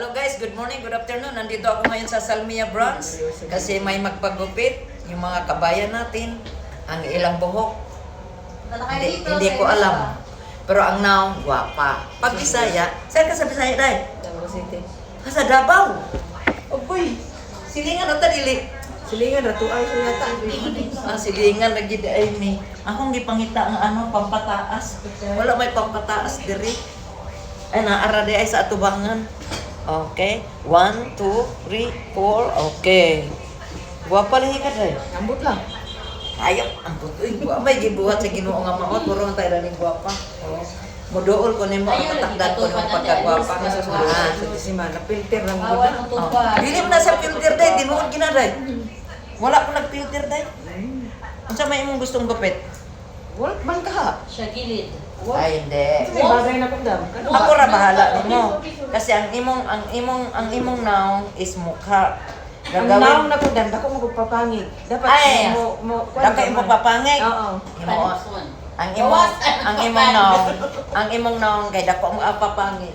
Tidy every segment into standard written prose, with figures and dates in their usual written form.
Hello guys, good morning, good afternoon. Nandito ako ngayon sa Salmia Branch kasi may magpagupit yung mga kabayan natin. Ang ilang buhok, hindi ko alam. Pero ang naong, gwapa. Pag Bisaya, saan ka sa Bisaya, Day? Davao City. Sa Davao. Oy, silingan o tadili? Silingan, ratuay ko yata. Silingan lagi di ay may. Akong gipangita ang pampataas. Wala may pampataas diri. Ay naara di ay sa atubangan. Okay. 1, 2, 3, 4. Okay. Gwapa lihi ka day. Ambot lang. Ayaw, ang putoy. May gibuhat sa Ginoo nga maot. Puro ang tayo rin gwapa. Mudool ko nimo ang katakdan ko ng pagkagwapa. Sa Decima, na-filter lang mo na. Dili mo na sa filter day. Di mo ko ginaday. Wala ko nag-filter day. Ano sa may imong gustong gupit? Wala man ka. Siya gilid. Ay, hindi. May bagay na kundam. Ako ra bahala nimo. Kasi ang imong noun is mukha. Ang naong na kundam, dako mo magpapangit. Dapat Ay, mo dako imo papangay. Oo. Imo ang imong noun kay dako mo papangin.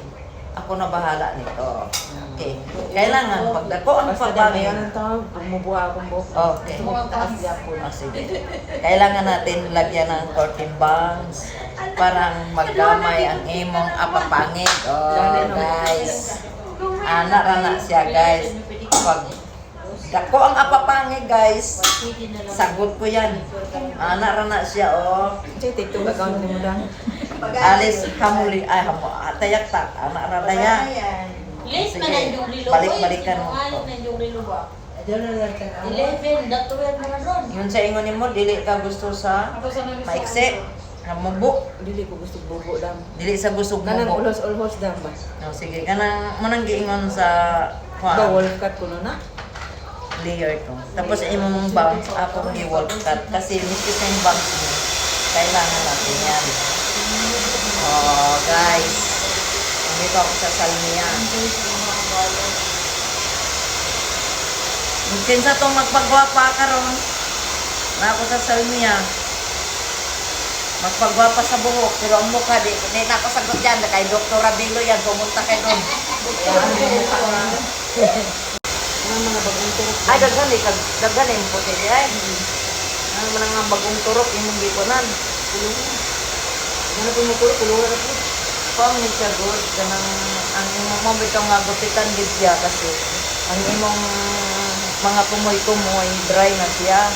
Ako na bahala nito. Okay. Kailangan pag dako ang Basta dami papangin. yan ang tawag, bumubuha akong buhok. Okay. Gusto mo taas yapon. Sige. Kailangan natin lagyan ng curtain bangs para magdamay ang imong apapangit. Oh, guys. Anak na siya, guys. Pag dako ang apapangit, guys, sagot ko yan. Anak na siya, oh. Sige, take two account ni mo lang. Alis hamuli, ay tayak tak. Anak na daya. Late man ang yung rilo. Balik-balikan mo. Sinungaling na yung rilo ba? 11, datuyan mga ron. Yun sa ingon nimo, dili ka gusto sa maiksi. Mubo. Dili ko gusto bubo dam. Dili sa gusto Kanang mubo. ulos-ulos dam ba? No, sige, kanang manang giingon sa Bawal cut ko no na. layer to. Tapos imong bangs, ako i-wall cut. Kasi miski sa yung bangs mo, kailangan natin yan. Oh, guys. Dito ako sa Salmia. Mungkin sa itong magpagwapa ka ron. Na ako sa Salmia. Magpagwapa sa buhok. Pero ang mukha, di na ako sagot dyan. Kay Dr. Rabilo yan. Pumunta kayo doon. Ang mga bagong turok. Ay, daghan eh. Daghan eh. Puti ay. Ang mga bagong turok, yung gipunan. Ano po mo turok, kulura na po. Pang ni siya good. Kanang, ang imong mo bitong nga gupitan gid siya kasi ang imong mga kumoy-kumoy, dry na siya.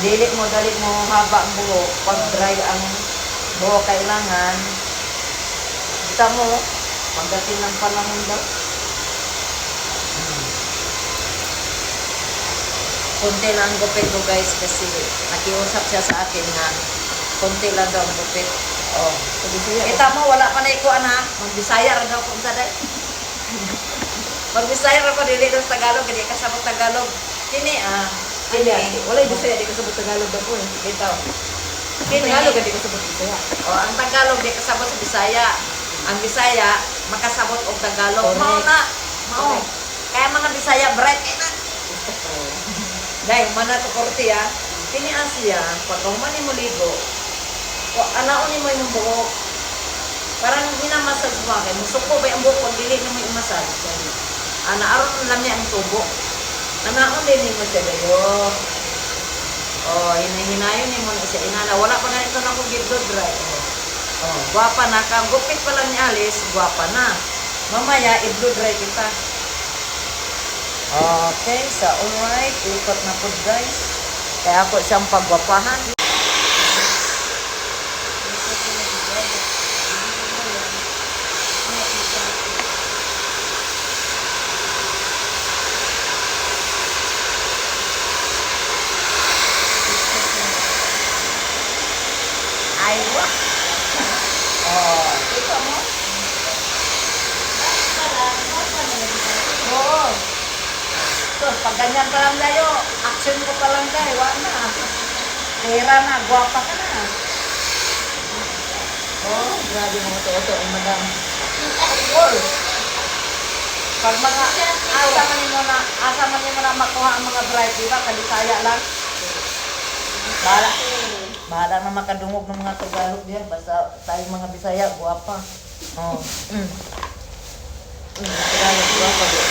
Dili mo, dali mo haba ang buhok. Pag dry ang buhok, kailangan kita mo, pagdating ng panahon daw. Kunti lang ang gupit ko guys kasi nakiusap siya sa akin nga kunti lang daw ang gupit. Oh. Kita mo, wala pa na ikuan ha. Mag-Bisaya rin ako kung saday. Mag-Bisaya rin ako, dili ng Tagalog, hindi kasabot Tagalog. Kini Kini, wala yung Bisaya, di kasabot Tagalog na po eh. Ito. Kini, Tagalog, di kasabot Bisaya. Oh, ang Tagalog, di kasabot sa Bisaya. Ang Bisaya, makasabot og Tagalog. Correct. Mao na. Mao. Kaya mga Bisaya, bright kay na. Dahil, mana to korte ha. Kini Asya, pag umani mo ligo, o anaon ni mo yung buhok. Parang minamasage mo akin. Musuko ba yung buhok pag dili mo yung massage? Naaron lang niya ang tubo. Anaon din mo siya dayo. Oh, hinahinayon ni mo na siya. Inana, wala pa ganito na kong gildo dry. Oh, guwapa na ka. Gupit pa lang ni Alice, guwapa na. Mamaya, i-blow dry kita. Okay, so alright. Ikot na po guys. Kaya ako siyang pagwapahan. Ay, wah. Oh, ito mo. Oo. So, pag ganyan pa lang tayo, action ko pa lang tayo, wala na. Pera na, guwapa ka na. Oh, grabe mga toto ang madam. All. Pag mga, asa man mo na makuha ang mga bright, di ba? Kalisaya lang. Bahala na makadungog ng mga Tagalog diyan. Basta tayong mga Bisaya, guwapa. Oh. Tagalog, guwapa, di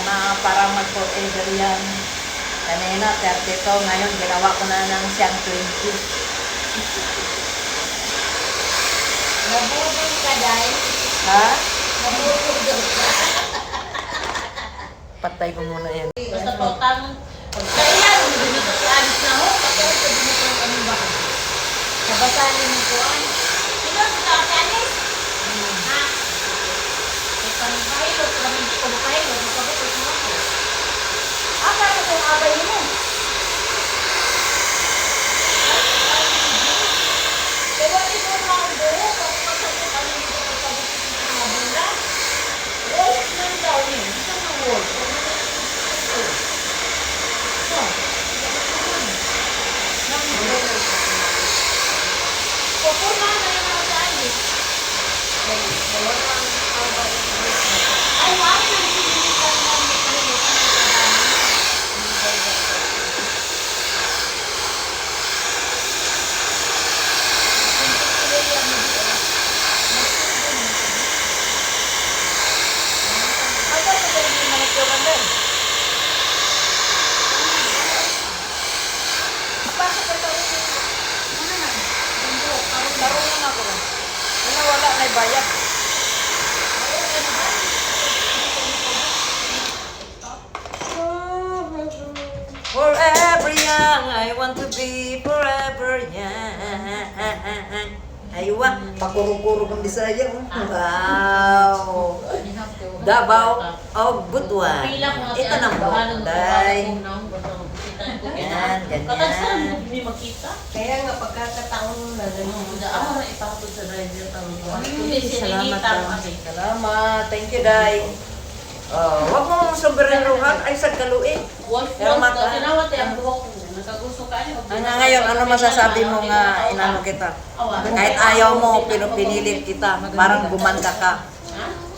na para mag-forever yan. Kanina, 32. Ngayon, ginawa ko na ng siyang 20. Nabudol ka, Day. Ha? Nabudol ka. Patay ko muna yan. Basta pautang. Pagkailan, dito sa alis na ho. Pagkailan, dito sa ano ba? Kabasanin mo ko an. Sino sa alis? Ha? May panahilot. Kami hindi ko makahilot. Magkabot ko ako. Aka na kung abay mo. Kaya di mo mga buhok. Kung masakit kami dito pagkabot ko sa mga bula. Wolf man daw yun. Isang na wolf. Pupuna na yung mga daanis. Ay, wala na yung sinilitan na may kalilitan ng daanis. Apa sa tayo yung manikyoran doon? Bakit ka tayo yung Laro lang ako rin. Ano, wala na bayad. Forever young, I want to be forever young. Aywa, pakuro-kuro kang Bisaya. Wow! Davao of Butuan. Ito ng Bonday. Yan, Katasan mo ganyan. hindi makita. Kaya nga pagkakataon na gano'n. Ako na ipapatod sa driver tanong ko. Hindi Salamat. sinilita ah. kasi. Salamat. Thank you, Day. Wag mong sobrang ruhan. Ay, sa kaluin. Wolf Pero Wolf, mata- tinawat ang buhok ko. Nakagusto ka niya. Ngayon, ano masasabi mo nga inano kita? Kahit ayaw mo, pero pinilit kita. Parang gumanda ka.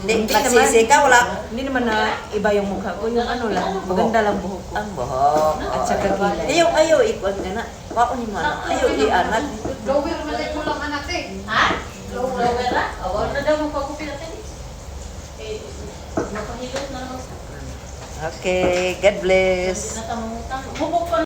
Hindi, Hindi nagsisi ka, wala. Hindi naman na iba yung mukha ko, yung ano lang, maganda lang buhok ko. Ang buhok. At saka kilay. Ayaw, ikuan ka na. Paunin mo na. Ayaw, ianat. Lower malay ko lang anak eh. Ha? Lower na? Awal na daw magpagupit natin. Eh, napahilot na naman sa. Okay, God bless. Natamutang. Bubok pa